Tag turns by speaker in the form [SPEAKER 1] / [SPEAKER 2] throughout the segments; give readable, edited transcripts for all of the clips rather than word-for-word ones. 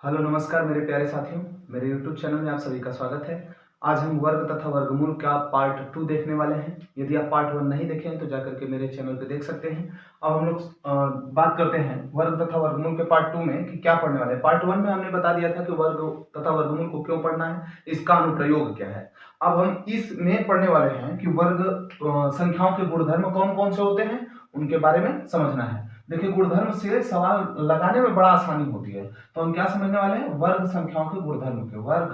[SPEAKER 1] Hello नमस्कार मेरे प्यारे साथियों, मेरे YouTube चैनल में आप सभी का स्वागत है। आज हम वर्ग तथा वर्गमूल का पार्ट 2 देखने वाले हैं। यदि आप पार्ट 1 नहीं देखे हैं तो जाकर के मेरे चैनल पे देख सकते हैं। अब हम लोग बात करते हैं वर्ग तथा वर्गमूल के पार्ट 2 में कि क्या पढ़ने वाले हैं। पार्ट 1 में हमने बता दिया था कि वर्ग तथा वर्गमूल को क्यों पढ़ना है, इसका अनुप्रयोग क्या है। अब हम इसमें पढ़ने वाले हैं कि वर्ग संख्याओं के गुणधर्म कौन कौन से होते हैं, उनके बारे में समझना है। देखिए, गुणधर्म से सवाल लगाने में बड़ा आसानी होती है, तो हम क्या समझने वाले हैं, वर्ग संख्याओं के गुणधर्म के, वर्ग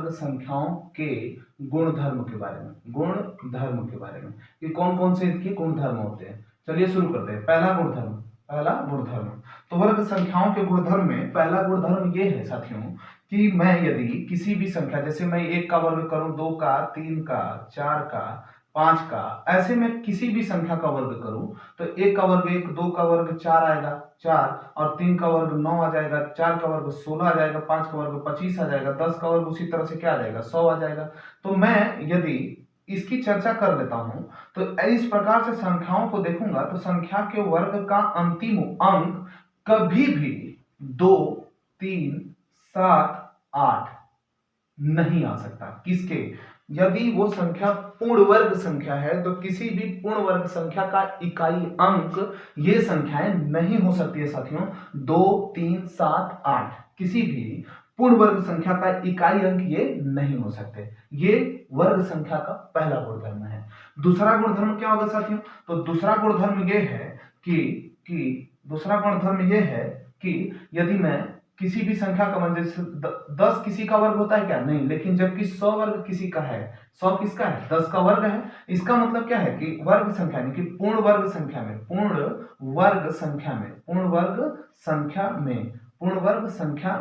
[SPEAKER 1] संख्याओं के गुणधर्म के बारे में कि कौन कौन से इसके गुणधर्म होते हैं। चलिए शुरू करते हैं। पहला गुणधर्म तो वर्ग संख्याओं के गुणधर्म में पहला गुणधर्म ये है साथियों कि मैं यदि किसी भी संख्या, जैसे मैं 1 का वर्ग करूं, 2 का, 3 का, 4 का, 5 का, ऐसे में किसी भी संख्या का वर्ग करूं तो 1 का वर्ग 1, 2 का वर्ग 4 आएगा 4, और 3 का वर्ग 9 आ जाएगा, 4 का वर्ग 16 आ जाएगा, 5 का वर्ग 25 आ जाएगा, 10 का वर्ग उसी तरह से क्या आ जाएगा, 100 आ जाएगा। तो मैं यदि इसकी चर्चा कर लेता हूं तो इस प्रकार से संख्याओं को देखूंगा तो संख्या के वर्ग का अंतिम अंक कभी भी 2, 3, 7, 8 नहीं आ सकता। किसके? यदि वो संख्या पूर्ण वर्ग संख्या है तो किसी भी पूर्ण वर्ग संख्या का इकाई अंक ये संख्याएं नहीं हो सकती है साथियों। 2, 3, 7, 8 किसी भी पूर्ण वर्ग संख्या का इकाई अंक ये नहीं हो सकते। ये वर्ग संख्या का पहला गुणधर्म है। दूसरा गुणधर्म क्या होगा साथियों? तो दूसरा गुणधर्म ये है कि यदि मैं किसी भी संख्या का मान, जैसे 10 किसी का वर्ग होता है क्या? नहीं। लेकिन जबकि 100 वर्ग किसी का है, 100 किसका है? 10 का वर्ग है। इसका मतलब क्या है कि वर्ग संख्या यानी कि पूर्ण वर्ग संख्या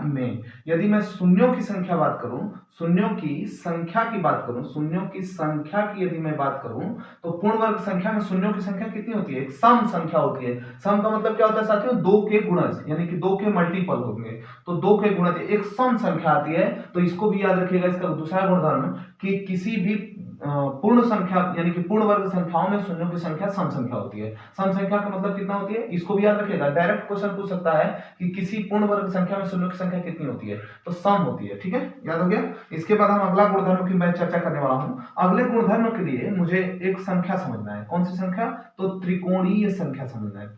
[SPEAKER 1] में यदि मैं शून्यों की संख्या की यदि मैं बात करूं तो पूर्ण वर्ग संख्या में शून्यों की संख्या कितनी होती है? एक सम संख्या होती है। सम का मतलब क्या होता है साथियों? 2 के गुणज, यानी कि 2 के मल्टीपल होंगे, तो 2 के गुणज एक सम संख्या आती है। तो इसको भी याद रखिएगा। इसका दूसरा गुणधर्म कि किसी भी पूर्ण संख्या यानी कि पूर्ण वर्ग संख्याओं में शून्यों की संख्या सम संख्या होती है। सम संख्या का मतलब कितना होती है, इसको भी याद रखिएगा। डायरेक्ट क्वेश्चन पूछ सकता है कि किसी पूर्ण वर्ग संख्या में शून्यों की संख्या कितनी होती है, तो सम होती है। ठीक है, याद हो गया। इसके बाद हम अगला गुणधर्म की मैं चर्चा करने वाला हूं। अगले गुणधर्म के लिए मुझे एक संख्या समझना है। कौन सी संख्या? तो त्रिकोणीय संख्या समझना है।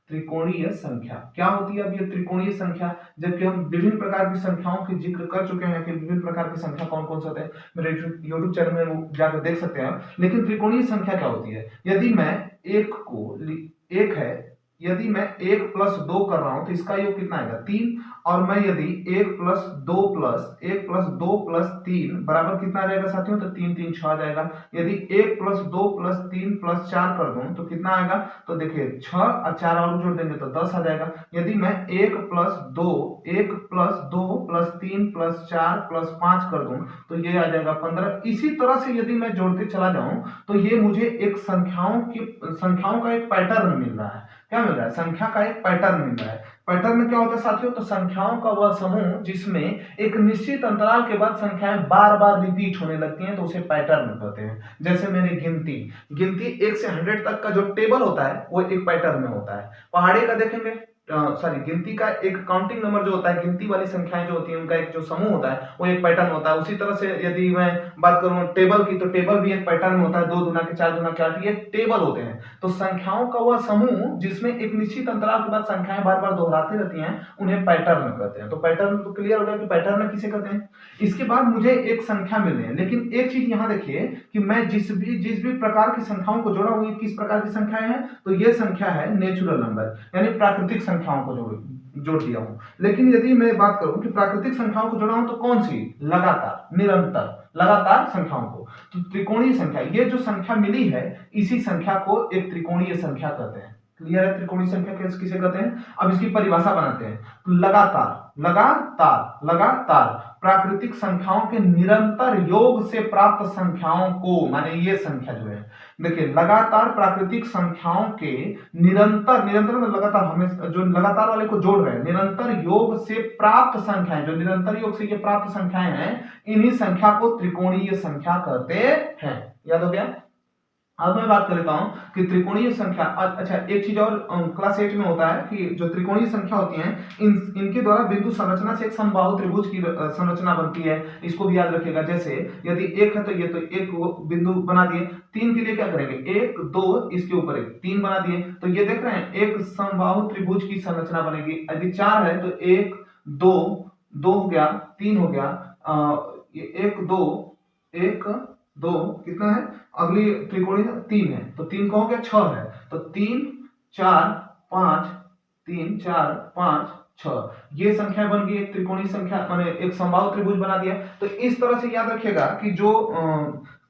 [SPEAKER 1] त्रिकोणीय संख्या क्या होती है? अब ये त्रिकोणीय संख्या, जबकि हम विभिन्न प्रकार की संख्याओं के जिक्र कर चुके हैं कि विभिन्न प्रकार की संख्या कौन कौन से होते हैं, मेरे YouTube चैनल में जाकर देख सकते हैं। लेकिन त्रिकोणीय संख्या क्या होती है? यदि मैं यदि मैं 1 प्लस 2 कर रहा हूं तो इसका योग कितना आएगा? 3। और मैं यदि 1 प्लस 2 प्लस 3 बराबर कितना आ जाएगा साथियों? तो 3 3 6 आ जाएगा। यदि 1 प्लस 2 प्लस 3 प्लस 4 कर दूं तो कितना आएगा? तो देखिए 6 और 4 और जोड़ देंगे तो 10 आ जाएगा। यदि मैं 1 प्लस 2 प्लस 3 प्लस 4 प्लस 5 कर दूं तो ये आ जाएगा 15। इसी तरह से यदि मैं जोड़ते चला जाऊं तो ये मुझे एक संख्याओं का एक पैटर्न मिल रहा है। क्या मिल रहा है? संख्या का एक पैटर्न मिल रहा है। पैटर्न में क्या होता है साथियों? तो संख्याओं का वह समूह जिसमें एक निश्चित अंतराल के बाद संख्याएं बार बार रिपीट होने लगती हैं तो उसे पैटर्न कहते हैं। जैसे मेरी गिनती 1 से 100 तक का जो टेबल होता है वो एक पैटर्न में होता है। पहाड़े का देखेंगे, गिनती का एक काउंटिंग नंबर जो होता है, गिनती वाली संख्याएं जो होती हैं उनका एक जो समूह होता है वो एक पैटर्न होता है। उसी तरह से यदि मैं बात करूं टेबल की, तो टेबल भी एक पैटर्न होता है। 2 दूना के 4 दूना के 8 ये टेबल होते हैं। तो संख्याओं का वह समूह जिसमें एक निश्चित अंतराल के बाद संख्याएं बार बार दोहराती रहती हैं उन्हें पैटर्न कहते हैं। तो पैटर्न तो क्लियर हो गया कि पैटर्न किसे कहते हैं। इसके बाद मुझे एक संख्या मिल रही है, लेकिन एक चीज यहां देखिए कि मैं जिस भी प्रकार की संख्याओं को जोड़ा हूं ये किस प्रकार की संख्याएं हैं? तो ये संख्या है नेचुरल नंबर, यानी प्राकृतिक संख्याओं को जोड़ दिया हूं। लेकिन यदि मैं बात करूं कि प्राकृतिक संख्याओं को जोड़ा हूं तो कौन सी? लगातार संख्याओं को। तो त्रिकोणीय संख्या, ये जो संख्या मिली है इसी संख्या को एक त्रिकोणीय संख्या कहते हैं। क्लियर है? त्रिकोणीय संख्या किसे कहते हैं? अब इसकी परिभाषा बनाते हैं। तो लगातार प्राकृतिक संख्याओं के निरंतर योग से प्राप्त संख्याओं को, माने ये संख्या जो है, देखिए लगातार प्राकृतिक संख्याओं के निरंतर लगातार, हमें जो लगातार वाले को जोड़ रहे हैं, निरंतर योग से प्राप्त संख्याएं, जो निरंतर योग से ये प्राप्त संख्याएं हैं, इन्हीं संख्या को त्रिकोणीय संख्या कहते हैं। याद हो गया? अब मैं बात कर लेता हूं कि त्रिकोणीय संख्या। अच्छा, एक चीज और क्लास 8 में होता है कि जो त्रिकोणीय संख्या होती हैं इनके द्वारा बिंदु संरचना से एक समबाहु त्रिभुज की संरचना बनती है। इसको भी याद रखिएगा। जैसे यदि एक है तो ये तो एक बिंदु बना दिए। तीन के लिए क्या करेंगे, एक दो, इसके ऊपर एक, तीन बना दिए। तो ये देख रहे हैं एक समबाहु त्रिभुज की संरचना बनेगी। यदि चार है तो एक दो, दो हो गया, तीन हो गया, एक दो, एक दो, कितना है, अगली त्रिकोणीय तीन है तो तीन का हो गया छह है। तो तीन चार पांच, तीन चार पांच छह, ये संख्या बन गई एक त्रिकोणीय संख्या, माने एक समबाहु त्रिभुज बना दिया। तो इस तरह से याद रखिएगा कि जो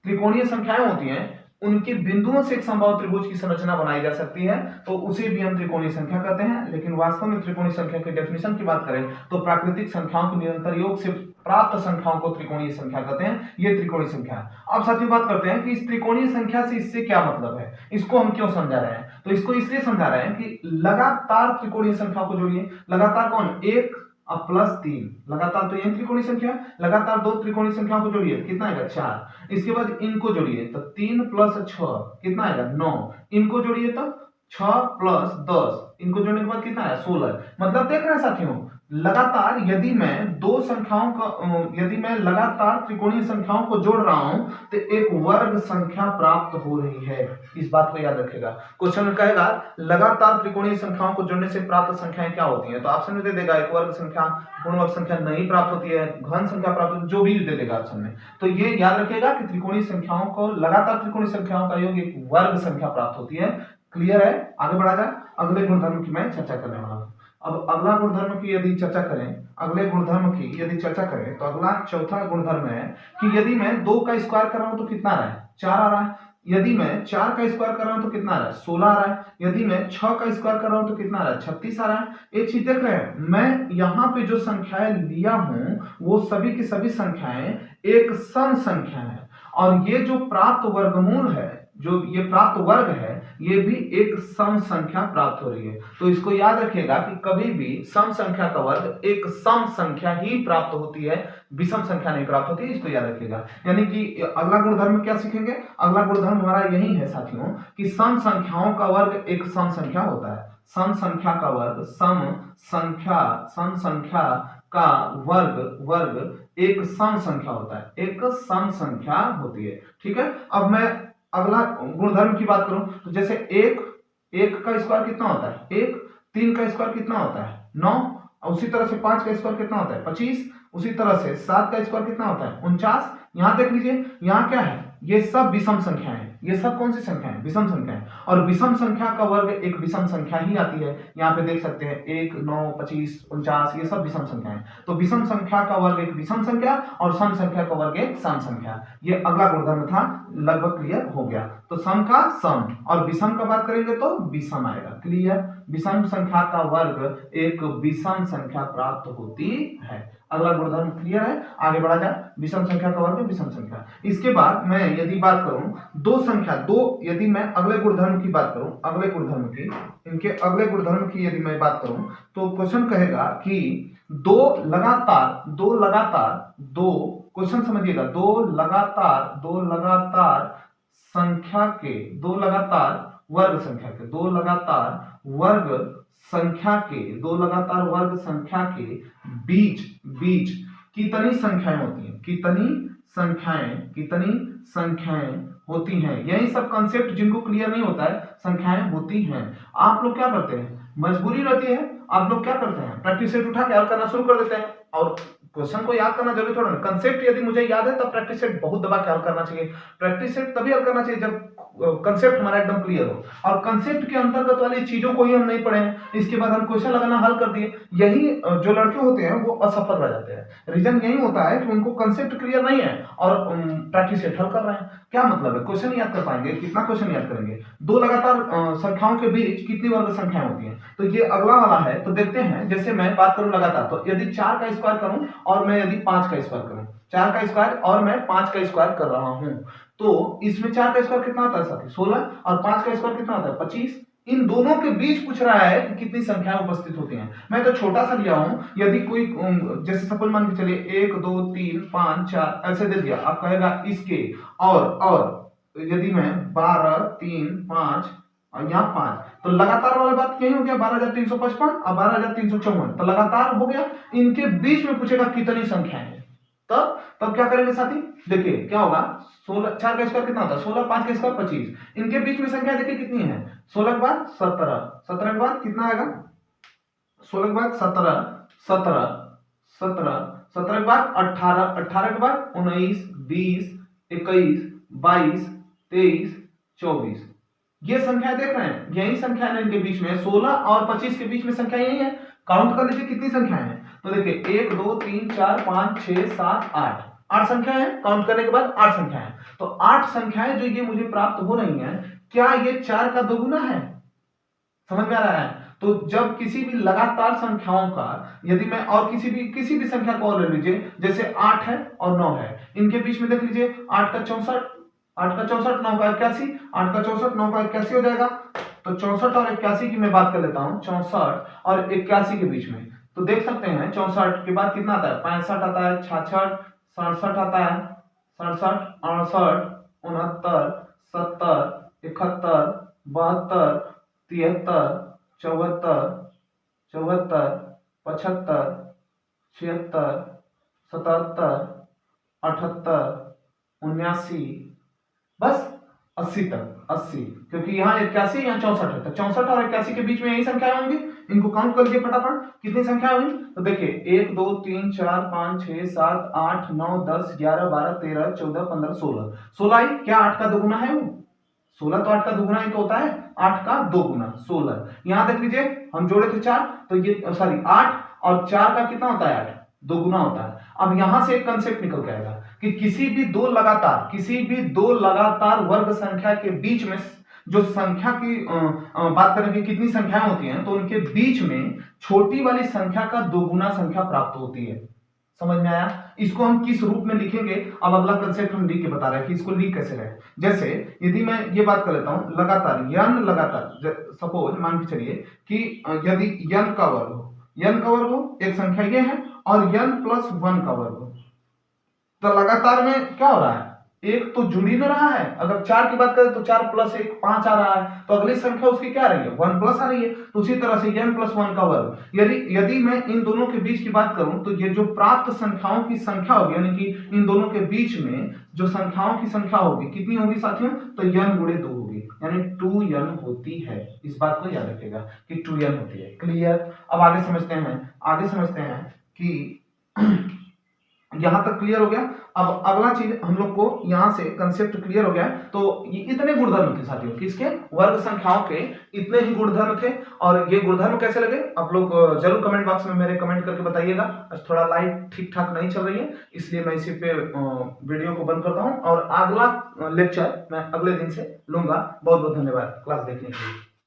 [SPEAKER 1] त्रिकोणीय संख्याएं होती हैं उनके बिंदुओं से एक समबाहु त्रिभुज की संरचना बनाई जा सकती है, तो उसे भी हम त्रिकोणीय संख्या कहते हैं। लेकिन वास्तव में त्रिकोणीय संख्या की डेफिनेशन की बात करें तो प्राकृतिक संख्याओं के निरंतर योग से प्राप्त संख्याओं को त्रिकोणीय संख्या कहते हैं। ये त्रिकोणीय संख्या है। अब साथियों बात करते हैं कि इस त्रिकोणीय संख्या से इससे क्या मतलब है, इसको हम क्यों समझा रहे हैं। तो इसको इसलिए समझा रहे हैं कि लगातार त्रिकोणीय संख्या को जोड़िए। लगातार कौन, एक अब प्लस तीन, लगातार तो ये त्रिकोणीय संख्या, लगातार दो त्रिकोणीय संख्याओं को जोड़िए, कितना आएगा, चार। इसके बाद इनको जोड़िए तो तीन प्लस छह, कितना आएगा, नौ। इनको जोड़िए तो छह प्लस दस, इनको जोड़ने के बाद कितना आया, 16। मतलब देख रहे हैं साथियों, लगातार यदि मैं दो संख्याओं का यदि मैं लगातार त्रिकोणीय संख्याओं को जोड़ रहा हूं तो एक वर्ग संख्या प्राप्त हो रही है। इस बात को याद रखेगा। क्वेश्चन में कहेगा लगातार त्रिकोणीय संख्याओं को जोड़ने से प्राप्त संख्याएं क्या होती हैं, तो ऑप्शन में दे देगा एक वर्ग संख्या, पूर्ण वर्ग संख्या नहीं प्राप्त होती है, घन संख्या प्राप्त होती है, जो भी दे देगा ऑप्शन में। तो ये याद रखेगा कि त्रिकोणीय संख्याओं को, लगातार त्रिकोणीय संख्याओं का योग एक वर्ग संख्या प्राप्त होती है। क्लियर है, आगे बढ़ा जाए। अगले गुणधर्म की मैं चर्चा करने वाला हूं। अब अगला गुणधर्म की यदि चर्चा करें, अगले गुणधर्म की यदि चर्चा करें तो अगला चौथा गुणधर्म है कि यदि मैं दो का स्क्वायर कर रहा हूं तो कितना आ रहा है, चार आ रहा है। यदि मैं चार का स्क्वायर कर रहा हूं तो कितना आ रहा है, 16 आ रहा है। यदि मैं 6 का स्क्वायर कर रहा हूं तो कितना आ रहा है, 36 आ रहा है। एक चीज देख रहे हैं, मैं यहाँ पे जो संख्याएं लिया हूं वो सभी की सभी संख्याएं एक सम संख्या है, और ये जो प्राप्त वर्गमूल है, जो ये प्राप्त वर्ग है, ये भी एक सम संख्या प्राप्त हो रही है। तो इसको याद रखिएगा कि कभी भी सम संख्या का वर्ग एक सम संख्या ही प्राप्त होती है, विषम संख्या नहीं प्राप्त होती है। इसको याद रखिएगा। यानी कि अगला गुणधर्म क्या सीखेंगे, अगला गुणधर्म हमारा यही है साथियों कि सम संख्याओं का वर्ग एक सम संख्या होता है। सम संख्या का वर्ग, सम संख्या का वर्ग एक सम संख्या होता है, एक सम संख्या होती है। ठीक है। अब मैं अगला गुणधर्म की बात करूं तो जैसे एक का स्क्वायर कितना होता है, एक। तीन का स्क्वायर कितना होता है, 9। उसी तरह से 5 का स्क्वायर कितना होता है, 25। उसी तरह से 7 का स्क्वायर कितना होता है, 49। यहां देख लीजिए, यहां क्या है, ये सब विषम संख्या है। ये सब कौन सी संख्या है, विषम संख्या है। और विषम संख्या का वर्ग एक विषम संख्या ही आती है। यहाँ पे देख सकते हैं 1, 9, 25, 49, ये सब विषम संख्या है। तो विषम संख्या का वर्ग एक विषम संख्या और सम संख्या का वर्ग एक सम संख्या। ये अगला गुणधर्म था, लगभग क्लियर हो गया। तो सम का सम और विषम का बात करेंगे तो विषम आएगा। क्लियर। विषम संख्या का वर्ग एक विषम संख्या प्राप्त होती है। अगला गुणधर्म क्लियर है, आगे बढ़ा जाए। विषम संख्या का वर्ग विषम संख्या। इसके बाद मैं यदि बात करूं दो संख्या, दो, यदि मैं अगले गुणधर्म की बात करूं, अगले गुणधर्म की, इनके अगले गुणधर्म की यदि मैं बात करूं तो क्वेश्चन कहेगा कि दो क्वेश्चन समझिएगा, दो लगातार संख्या के, दो लगातार वर्ग संख्या के, दो लगातार वर्ग संख्या के बीच कितनी संख्याएं होती हैं, कितनी संख्याएं होती हैं। यही सब कंसेप्ट जिनको क्लियर नहीं होता है, संख्याएं होती हैं। आप लोग क्या करते हैं, मजबूरी रहती है, आप लोग क्या करते हैं, प्रैक्टिस सेट उठा के हल करना शुरू कर देते हैं। और क्वेश्चन को याद करना जरूरी थोड़ा ना, कंसेप्ट यदि मुझे याद है तब प्रैक्टिस सेट बहुत दबा के हल करना चाहिए। प्रैक्टिस सेट तभी हल करना चाहिए जब कंसेप्ट हमारा एकदम क्लियर हो। और कंसेप्ट के अंतर्गत वाली चीजों को ही हम नहीं पढ़े हैं, इसके बाद हम क्वेश्चन लगाना हल कर दिए, यही जो लड़के होते हैं वो असफल रह जाते हैं। रीजन यही होता है कि उनको कंसेप्ट क्लियर नहीं है और प्रैक्टिस सेट हल कर रहे हैं। क्या मतलब है, क्वेश्चन याद कर पाएंगे, कितना क्वेश्चन याद करेंगे। दो लगातार संख्याओं के बीच कितनी वर्ग संख्याएं होती हैं, तो ये अगला वाला है। तो देखते हैं, जैसे मैं बात करूं लगातार, तो यदि 4 का स्क्वायर करूं और मैं यदि 5 का स्क्वायर करूं, 4 का स्क्वायर और मैं 5 का स्क्वायर कर रहा हूं, तो इसमें 4 का स्क्वायर कितना होता है साथी, 16, और 5 का स्क्वायर कितना होता है, 25। इन दोनों के बीच पूछ रहा है कि कितनी संख्याएं उपस्थित होती हैं। मैं तो छोटा सा लिया हूं, यदि कोई जैसे सपोज मान के चलिए 1, 2, 3, 5, 4 ऐसे दे दिया, आप कहेगा इसके और यदि मैं 12 3 5 और यहाँ 5, तो लगातार वाला बात यही हो गया 12,355 और 12,354, तो लगातार हो गया। इनके बीच में पूछेगा कितनी संख्या है, तब क्या करेंगे साथी, देखिए क्या होगा, 16 4 का स्क्वायर कितना होता है 16, 5 का स्क्वायर 25, इनके बीच में संख्या देखिए कितनी है, 16 के बाद 17, 17 के बाद कितना आएगा, 16 के बाद 17, 17, 17, 17 के बाद 18, 18 के बाद 19, 20, 21, 22, 23, 24, ये संख्या देख रहे हैं, यही संख्या है इनके बीच में, 16 और 25 के बीच में संख्या यही है। काउंट कर लीजिए कितनी संख्या है, तो देखिए 1 2 3 4 5 6 7 8, 8 संख्या है, काउंट करने के बाद 8 संख्या है। तो 8 संख्याएं जो ये मुझे प्राप्त हो रही हैं, क्या ये 4 का दोगुना है, समझ में आ रहा है। तो जब किसी भी लगातार संख्याओं का, यदि मैं और किसी भी संख्या को और ले लीजिए, जैसे 8 है और 9 है, इनके बीच में देख लीजिए 8 का 64, 8 का 64, 9 का 81, 8 का 64, 9 का 81 हो जाएगा। तो 64 और 81 की मैं बात कर लेता हूं, 64 और 81 के बीच में, तो देख सकते हैं 64 के बाद कितना आता है, 65 आता है, 66, 67 आता है, 67, 68, 69, 70, 71, 72, 73, 74, 74, 75, 76, 77, 78, 79, बस 80 तक, 80, क्योंकि यहाँ 81 यहाँ 64 है, तो 64 और 81 के बीच में यही संख्याएं होंगी। इनको काउंट कर लीजिए फटाफट, कितनी संख्या होंगी, तो देखिए 1 2 3 4 5 6 7 8 9 10 11 12 13 14 15 16, 16 आई, क्या 8 का दोगुना है वो, 16 तो 8 का दोगुना ही तो होता है, 8 का दोगुना 16। यहाँ देख लीजिए हम जोड़े थे 4, तो ये सॉरी 8 और 4 का कितना होता है, 8 दोगुना होता है। अब यहां से एक कंसेप्ट निकल के आएगा कि किसी भी दो लगातार वर्ग संख्या के बीच में जो संख्या की बात करें कि कितनी संख्याएं होती हैं, तो उनके बीच में छोटी वाली संख्या का दोगुना संख्या प्राप्त होती है। समझ में आया, इसको हम किस रूप में लिखेंगे, अब अगला कंसेप्ट हम लिख के बता रहे हैं कि इसको लिख कैसे रहे। जैसे यदि मैं ये बात कर लेता हूं लगातार, यन लगातार, सपोज मान के चलिए कि यदि यन का वर्ग हो, एक संख्या ये है, और n प्लस 1 का वर्ग, तो लगातार में क्या हो रहा है, एक तो जुड़ ही न रहा है। अगर 4 की बात करें तो 4 प्लस 1 5 आ रहा है, तो अगली संख्या उसकी क्या आ रही है, 1 प्लस आ रही है। तो उसी तरह से n प्लस 1 का वर्ग, यदि मैं इन दोनों के बीच की बात करूं, तो ये जो प्राप्त संख्याओं की संख्या होगी, यानी कि इन दोनों के बीच में जो संख्याओं की संख्या होगी, कितनी होगी साथियों, तो n गुणे 2 होगी, यानी 2n होती है। इस बात को याद रखिएगा कि 2n होती है। क्लियर, अब आगे समझते हैं कि यहां तक क्लियर हो गया। अब अगला चीज हम लोग को यहां से कंसेप्ट क्लियर हो गया है। तो ये इतने गुणधर्म थे साथियों, किसके, वर्ग संख्याओं के इतने ही गुणधर्म थे। और ये गुणधर्म कैसे लगे आप लोग जरूर कमेंट बॉक्स में मेरे कमेंट करके बताइएगा। आज थोड़ा लाइट ठीक ठाक नहीं चल रही है, इसलिए मैं इसी पे वीडियो को बंद करता हूं और अगला लेक्चर मैं अगले दिन से लूंगा। बहुत बहुत धन्यवाद क्लास देखने के लिए।